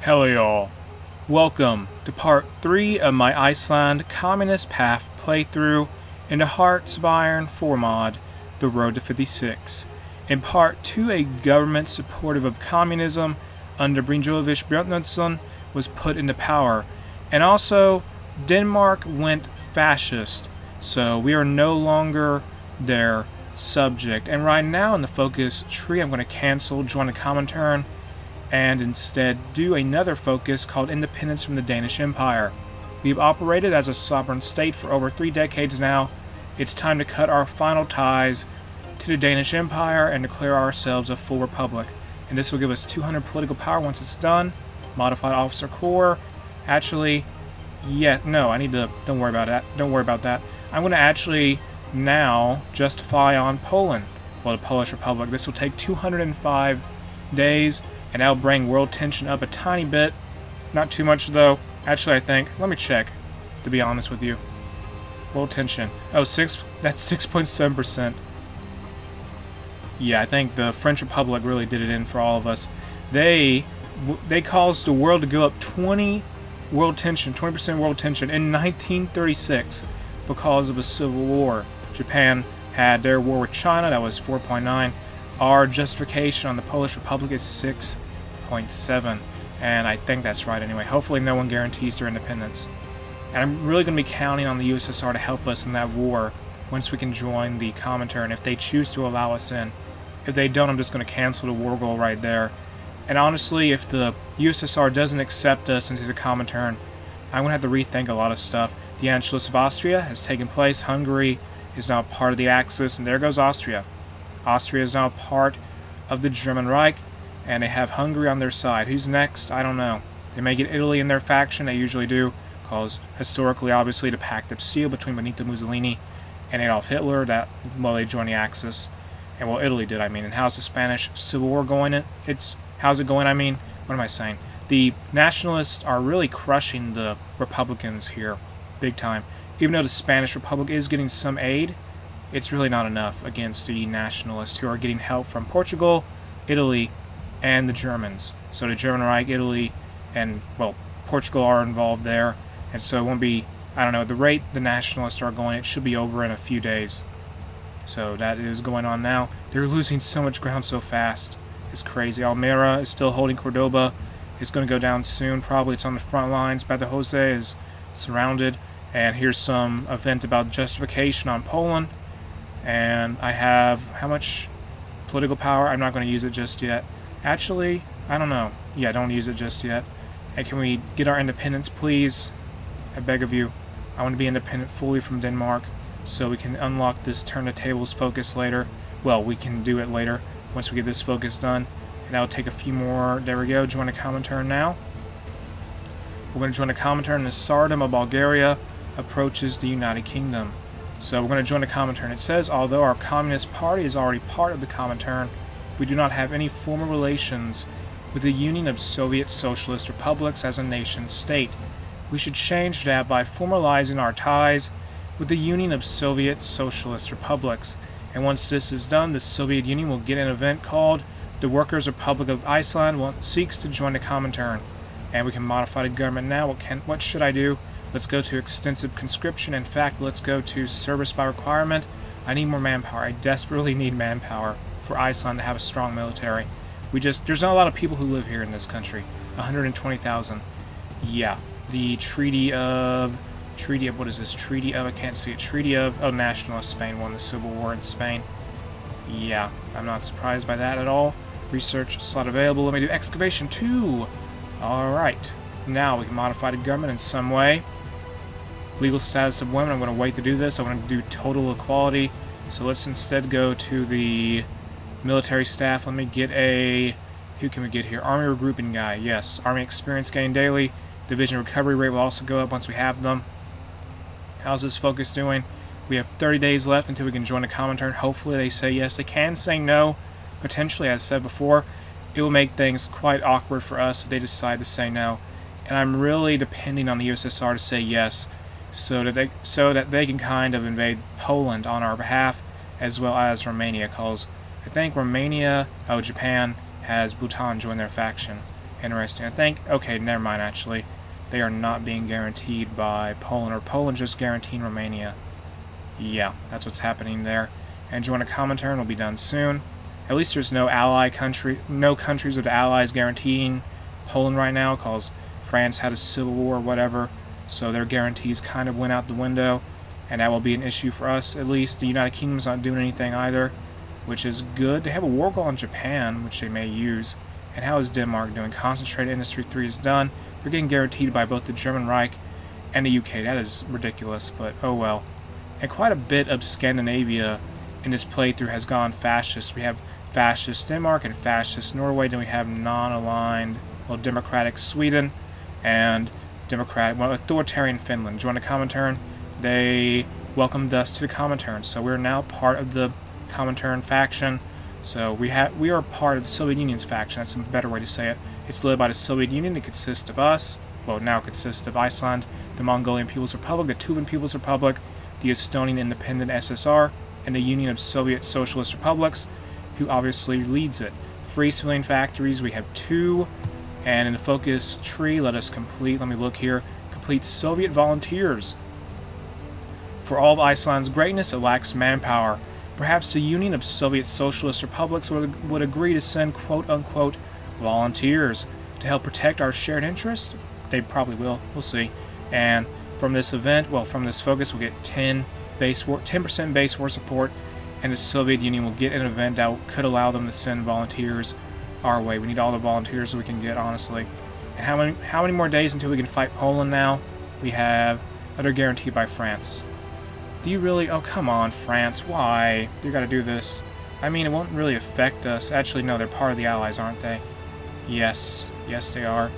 Hello y'all. Welcome to part 3 of my Iceland Communist Path playthrough in the Hearts of Iron 4 mod, The Road to 56. In part 2, a government supportive of communism under Brynjolfur Bjarnason was put into power, and also Denmark went fascist, so we are no longer their subject. And right now in the focus tree, I'm going to cancel Join the Comintern and instead do another focus called Independence from the Danish Empire. We've operated as a sovereign state for over 3 decades now. It's time to cut our final ties to the Danish Empire and declare ourselves a full republic. And this will give us 200 political power once it's done. Modified officer corps. Actually, don't worry about that. Don't worry about that. I'm going to actually now justify on Poland, the Polish Republic. This will take 205 days. And that'll bring world tension up a tiny bit. Not too much, though. Actually, I think... Let me check, to be honest with you. World tension. That's 6.7%. Yeah, I think the French Republic really did it in for all of us. They caused the world to go up 20% world tension in 1936 because of a civil war. Japan had their war with China. That was 4.9. Our justification on the Polish Republic is 6.7, and I think that's right anyway. Hopefully no one guarantees their independence. And I'm really going to be counting on the USSR to help us in that war once we can join the Comintern, if they choose to allow us in. If they don't, I'm just going to cancel the war goal right there. And honestly, if the USSR doesn't accept us into the Comintern, I'm going to have to rethink a lot of stuff. The Anschluss of Austria has taken place. Hungary is now part of the Axis, and there goes Austria. Austria is now part of the German Reich, and they have Hungary on their side. Who's next? I don't know. They may get Italy in their faction. They usually do, because historically, obviously, the Pact of Steel between Benito Mussolini and Adolf Hitler, they joined the Axis. And Italy did, And how's the Spanish Civil War going? How's it going? What am I saying? The nationalists are really crushing the Republicans here, big time. Even though the Spanish Republic is getting some aid, it's really not enough against the nationalists who are getting help from Portugal, Italy, and the Germans. So the German Reich, Italy, and, Portugal are involved there. And so it won't be, at the rate the nationalists are going, it should be over in a few days. So that is going on now. They're losing so much ground so fast. It's crazy. Almera is still holding Cordoba. It's going to go down soon. Probably it's on the front lines. Badajoz is surrounded. And here's some event about justification on Poland. And I have how much political power? I'm not going to use it just yet. Actually, I don't know. Yeah, don't use it just yet. And can we get our independence, please? I beg of you. I want to be independent fully from Denmark so we can unlock this turn the tables focus later. We can do it later once we get this focus done. And that'll take a few more. There we go. Join the Comintern now. We're going to join the Comintern, and the Tsardom of Bulgaria approaches the United Kingdom. So we're going to join the Comintern. It says, although our Communist Party is already part of the Comintern, we do not have any formal relations with the Union of Soviet Socialist Republics as a nation-state. We should change that by formalizing our ties with the Union of Soviet Socialist Republics. And once this is done, the Soviet Union will get an event called the Workers' Republic of Iceland seeks to join the Comintern. And we can modify the government now. What should I do? Let's go to extensive conscription. In fact, let's go to service by requirement. I need more manpower. I desperately need manpower for Iceland to have a strong military. There's not a lot of people who live here in this country. 120,000. Yeah. The Treaty of, what is this? I can't see it. Treaty of Nationalist Spain won the Civil War in Spain. Yeah, I'm not surprised by that at all. Research slot available. Let me do excavation 2. Alright. Now we can modify the government in some way. Legal status of women. I'm going to wait to do this. I'm going to do total equality. So let's instead go to the military staff. Let me get who can we get here? Army regrouping guy. Yes. Army experience gain daily. Division recovery rate will also go up once we have them. How's this focus doing? We have 30 days left until we can join the Comintern. Hopefully they say yes. They can say no. Potentially, as said before, it will make things quite awkward for us if they decide to say no. And I'm really depending on the USSR to say yes, so that they can kind of invade Poland on our behalf, as well as Romania, because I think Japan has Bhutan join their faction. Interesting. I think, okay, never mind actually. They are not being guaranteed by Poland, or Poland just guaranteeing Romania. Yeah, that's what's happening there. And join a Comintern will be done soon. At least there's no no countries of the Allies guaranteeing Poland right now, because France had a civil war or whatever, so their guarantees kind of went out the window, and that will be an issue for us at least. The United Kingdom's not doing anything either, which is good. They have a war goal on Japan, which they may use. And how is Denmark doing? Concentrated Industry 3 is done. They're getting guaranteed by both the German Reich and the UK. That is ridiculous, but oh well. And quite a bit of Scandinavia in this playthrough has gone fascist. We have fascist Denmark and fascist Norway. Then we have non-aligned, well, democratic Sweden and democratic, well, authoritarian Finland. Join the Comintern. They welcomed us to the Comintern, so we're now part of the Comintern faction. So we are part of the Soviet Union's faction. That's a better way to say it. It's led by the Soviet Union. It consists of us. Well, now consists of Iceland, the Mongolian People's Republic, the Tuvan People's Republic, the Estonian Independent SSR, and the Union of Soviet Socialist Republics, who obviously leads it. Free civilian factories, we have 2. And in the focus tree, let me look here, complete Soviet volunteers. For all of Iceland's greatness, it lacks manpower. Perhaps the Union of Soviet Socialist Republics would agree to send quote-unquote volunteers to help protect our shared interests? They probably will. We'll see. And from this event, well, from this focus, we'll get 10% base war support, and the Soviet Union will get an event that could allow them to send volunteers our way. We need all the volunteers we can get, honestly. And how many more days until we can fight Poland now? We have other guaranteed by France. Do you really? Oh, come on, France. Why? You gotta do this. I mean, it won't really affect us. Actually, no, they're part of the Allies, aren't they? Yes. Yes, they are.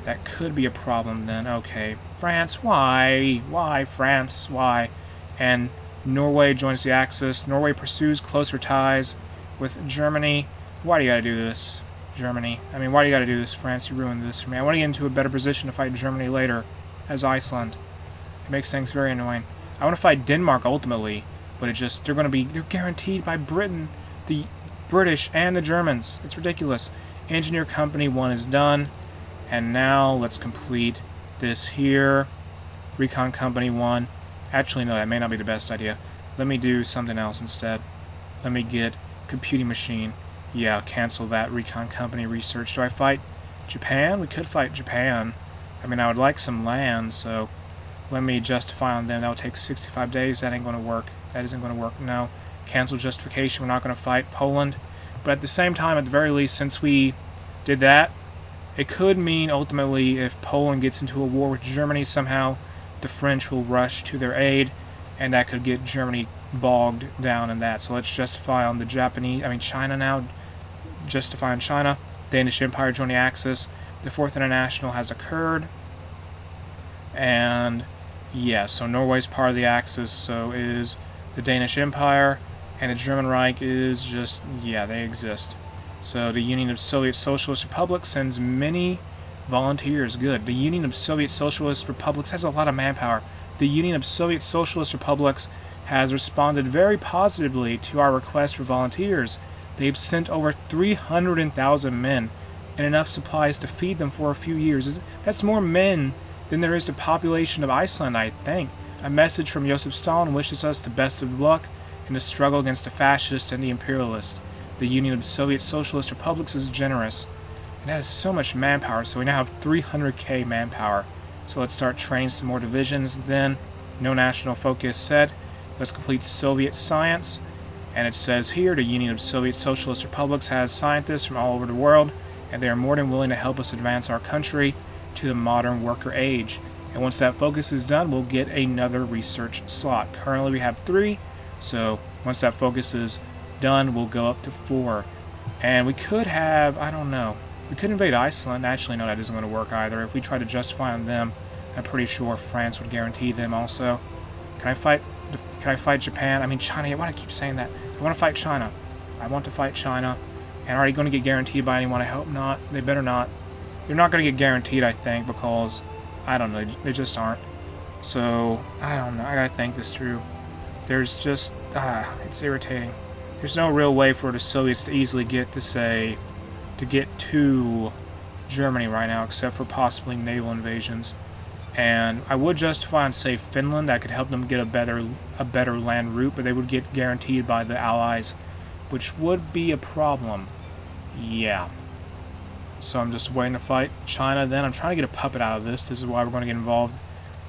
That could be a problem then. Okay. France, why? Why, France? Why? And Norway joins the Axis. Norway pursues closer ties with Germany. Why do you gotta do this, Germany? I mean, why do you gotta do this, France? You ruined this for me. I want to get into a better position to fight Germany later as Iceland. It makes things very annoying. I want to fight Denmark ultimately, but they're guaranteed by Britain, the British, and the Germans. It's ridiculous. Engineer Company 1 is done, and now let's complete this here. Recon Company 1. Actually, no, that may not be the best idea. Let me do something else instead. Let me get Computing Machine. Yeah, cancel that Recon Company research. Do I fight Japan? We could fight Japan. I mean, I would like some land, so let me justify on them. That will take 65 days. That ain't going to work. That isn't going to work. No. Cancel justification. We're not going to fight Poland. But at the same time, at the very least, since we did that, it could mean ultimately if Poland gets into a war with Germany somehow, the French will rush to their aid, and that could get Germany bogged down in that. So let's justify on the China now. Justify on China. Danish Empire join the Axis. The Fourth International has occurred. And yeah, so Norway's part of the Axis, so is the Danish Empire, and the German Reich is just, yeah, they exist. So the Union of Soviet Socialist Republics sends many volunteers. Good. The Union of Soviet Socialist Republics has a lot of manpower. The Union of Soviet Socialist Republics has responded very positively to our request for volunteers. They've sent over 300,000 men and enough supplies to feed them for a few years. That's more men than there is the population of Iceland, I think. A message from Joseph Stalin wishes us the best of luck in the struggle against the fascists and the imperialists. The Union of Soviet Socialist Republics is generous. And that is so much manpower, so we now have 300k manpower. So let's start training some more divisions. Then, no national focus set. Let's complete Soviet science. And it says here, the Union of Soviet Socialist Republics has scientists from all over the world, and they are more than willing to help us advance our country to the modern worker age. And once that focus is done, we'll get another research slot. Currently we have 3, so once that focus is done, we'll go up to 4. And we could have, I don't know, we could invade Iceland. Actually, no, that isn't going to work either. If we try to justify on them, I'm pretty sure France would guarantee them also. Can I fight Japan? I mean, China. Why do I keep saying that? I want to fight China. I want to fight China. And are they going to get guaranteed by anyone? I hope not. They better not. They're not going to get guaranteed, I think, because, I don't know, they just aren't. So, I don't know. I gotta think this through. There's just, it's irritating. There's no real way for the Soviets to easily get to, say, to get to Germany right now, except for possibly naval invasions. And I would justify and say Finland. That could help them get a better land route, but they would get guaranteed by the Allies, which would be a problem. Yeah. So I'm just waiting to fight China. Then I'm trying to get a puppet out of this. This is why we're going to get involved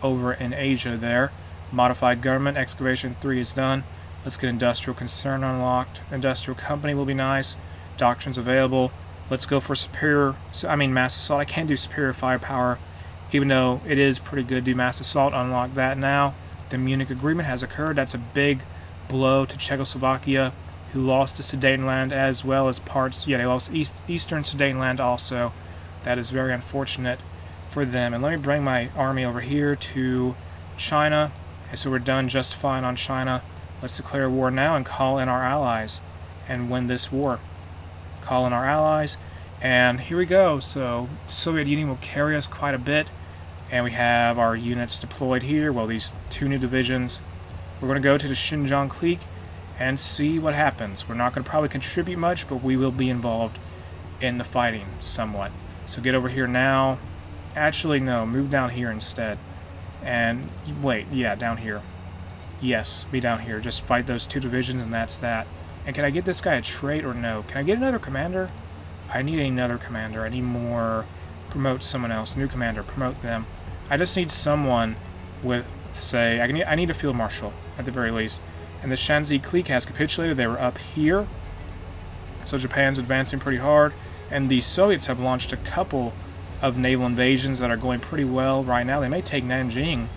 over in Asia there. Modified government, excavation 3 is done. Let's get industrial concern unlocked. Industrial company will be nice. Doctrines available. Let's go for mass assault. I can't do superior firepower, even though it is pretty good. Do mass assault, unlock that now. The Munich Agreement has occurred. That's a big blow to Czechoslovakia, who lost to Sudetenland as well as parts. Yeah, they lost eastern Sudetenland also. That is very unfortunate for them. And let me bring my army over here to China. Okay, so we're done justifying on China. Let's declare war now and call in our allies and win this war. Call in our allies. And here we go. So the Soviet Union will carry us quite a bit. And we have our units deployed here. Well, these 2 new divisions. We're going to go to the Xinjiang clique and see what happens. We're not going to probably contribute much, but we will be involved in the fighting somewhat. So get over here now. Actually, no, move down here instead. And wait, yeah, down here. Yes, be down here. Just fight those 2 divisions, and that's that. And can I get this guy a trait or no? Can I get another commander? I need another commander. I need more. Promote someone else. New commander. Promote them. I just need someone with, say, I need a field marshal at the very least. And the Shanxi clique has capitulated. They were up here. So Japan's advancing pretty hard. And the Soviets have launched a couple of naval invasions that are going pretty well right now. They may take Nanjing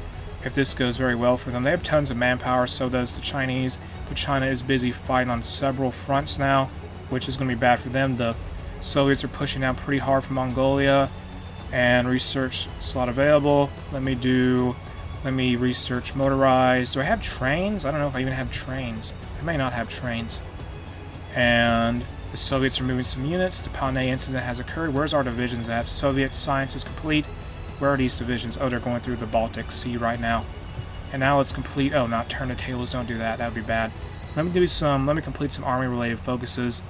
if this goes very well for them. They have tons of manpower, so does the Chinese. But China is busy fighting on several fronts now, which is going to be bad for them. The Soviets are pushing down pretty hard from Mongolia. And research slot available. Let me research motorized. Do I have trains? I don't know if I even have trains. I may not have trains. And the Soviets are moving some units. The Panay incident has occurred. Where's our divisions at? Soviet science is complete. Where are these divisions? Oh, they're going through the Baltic Sea right now. And now let's complete... Oh, not turn the tables. Don't do that. That would be bad. Let me complete some army-related focuses.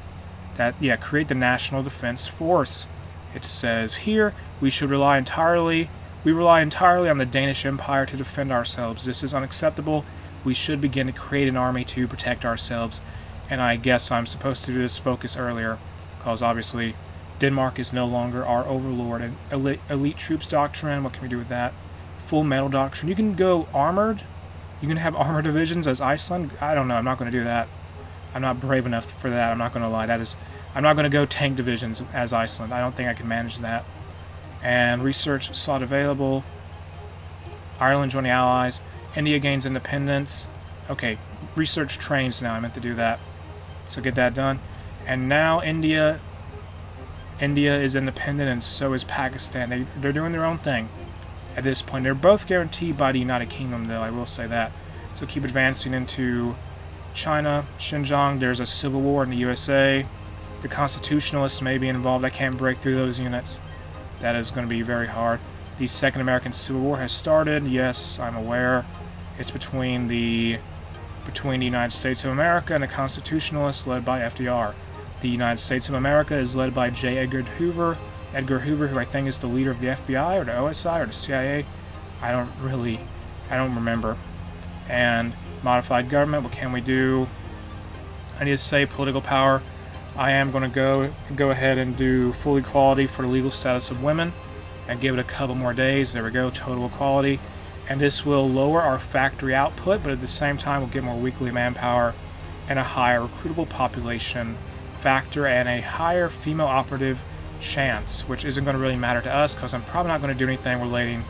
Create the National Defense Force. It says here, we rely entirely on the Danish Empire to defend ourselves. This is unacceptable. We should begin to create an army to protect ourselves. And I guess I'm supposed to do this focus earlier, because obviously Denmark is no longer our overlord. And elite troops doctrine, what can we do with that? Full metal doctrine. You can go armored. You can have armored divisions as Iceland. I don't know. I'm not going to do that. I'm not brave enough for that. I'm not going to lie. I'm not going to go tank divisions as Iceland. I don't think I can manage that. And research slot available. Ireland join the Allies. India gains independence. Okay, research trains now. I meant to do that. So get that done. And now India is independent, and so is Pakistan. They're doing their own thing at this point. They're both guaranteed by the United Kingdom, though, I will say that. So keep advancing into China, Xinjiang. There's a civil war in the USA. The Constitutionalists may be involved. I can't break through those units. That is going to be very hard. The Second American Civil War has started. Yes, I'm aware. It's between the United States of America and the Constitutionalists led by FDR. The United States of America is led by J. Edgar Hoover. Edgar Hoover, who I think is the leader of the FBI or the OSI or the CIA. I don't remember. And modified government, what can we do? I need to say political power. I am going to go ahead and do full equality for the legal status of women and give it a couple more days. There we go, total equality. And this will lower our factory output, but at the same time we'll get more weekly manpower and a higher recruitable population factor and a higher female operative chance, which isn't going to really matter to us because I'm probably not going to do anything relating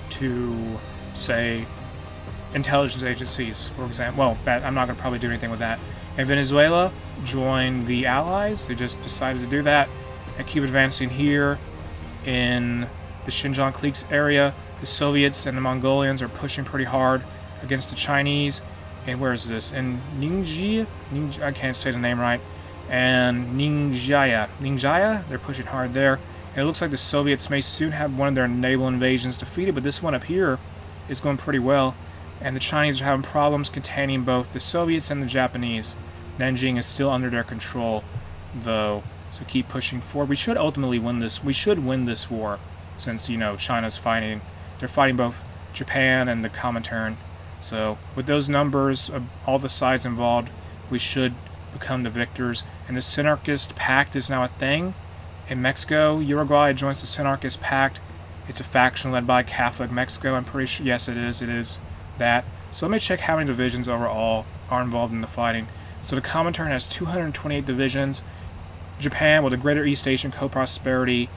to, say, intelligence agencies, for example. Well, I'm not going to probably do anything with that. And Venezuela joined the Allies. They just decided to do that and keep advancing here in the Xinjiang cliques area. The Soviets and the Mongolians are pushing pretty hard against the Chinese. And where is this? In Ningxia? I can't say the name right. And Ningxia, they're pushing hard there. And it looks like the Soviets may soon have one of their naval invasions defeated, but this one up here is going pretty well. And the Chinese are having problems containing both the Soviets and the Japanese. Nanjing is still under their control, though. So keep pushing forward. We should ultimately win this. We should win this war, since, you know, China's fighting. They're fighting both Japan and the Comintern. So with those numbers, all the sides involved, we should become the victors. And the Synarchist Pact is now a thing. In Mexico, Uruguay joins the Synarchist Pact. It's a faction led by Catholic Mexico. I'm pretty sure. Yes, it is. It is that. So let me check how many divisions overall are involved in the fighting. So the Comintern has 228 divisions. Japan, with the Greater East Asian Co-Prosperity,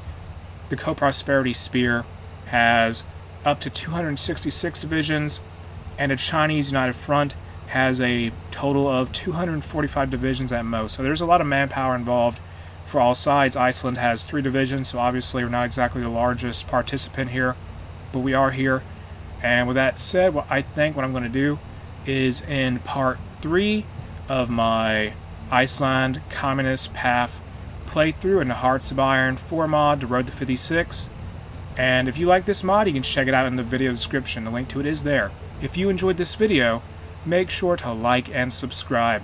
the Co-Prosperity Spear, has up to 266 divisions. And the Chinese United Front has a total of 245 divisions at most. So there's a lot of manpower involved for all sides. Iceland has 3 divisions, so obviously we're not exactly the largest participant here, but we are here. And with that said, what I think what I'm going to do is in part 3 of my Iceland Communist Path playthrough in the Hearts of Iron 4 mod, The Road to 56. And if you like this mod, you can check it out in the video description. The link to it is there. If you enjoyed this video, make sure to like and subscribe.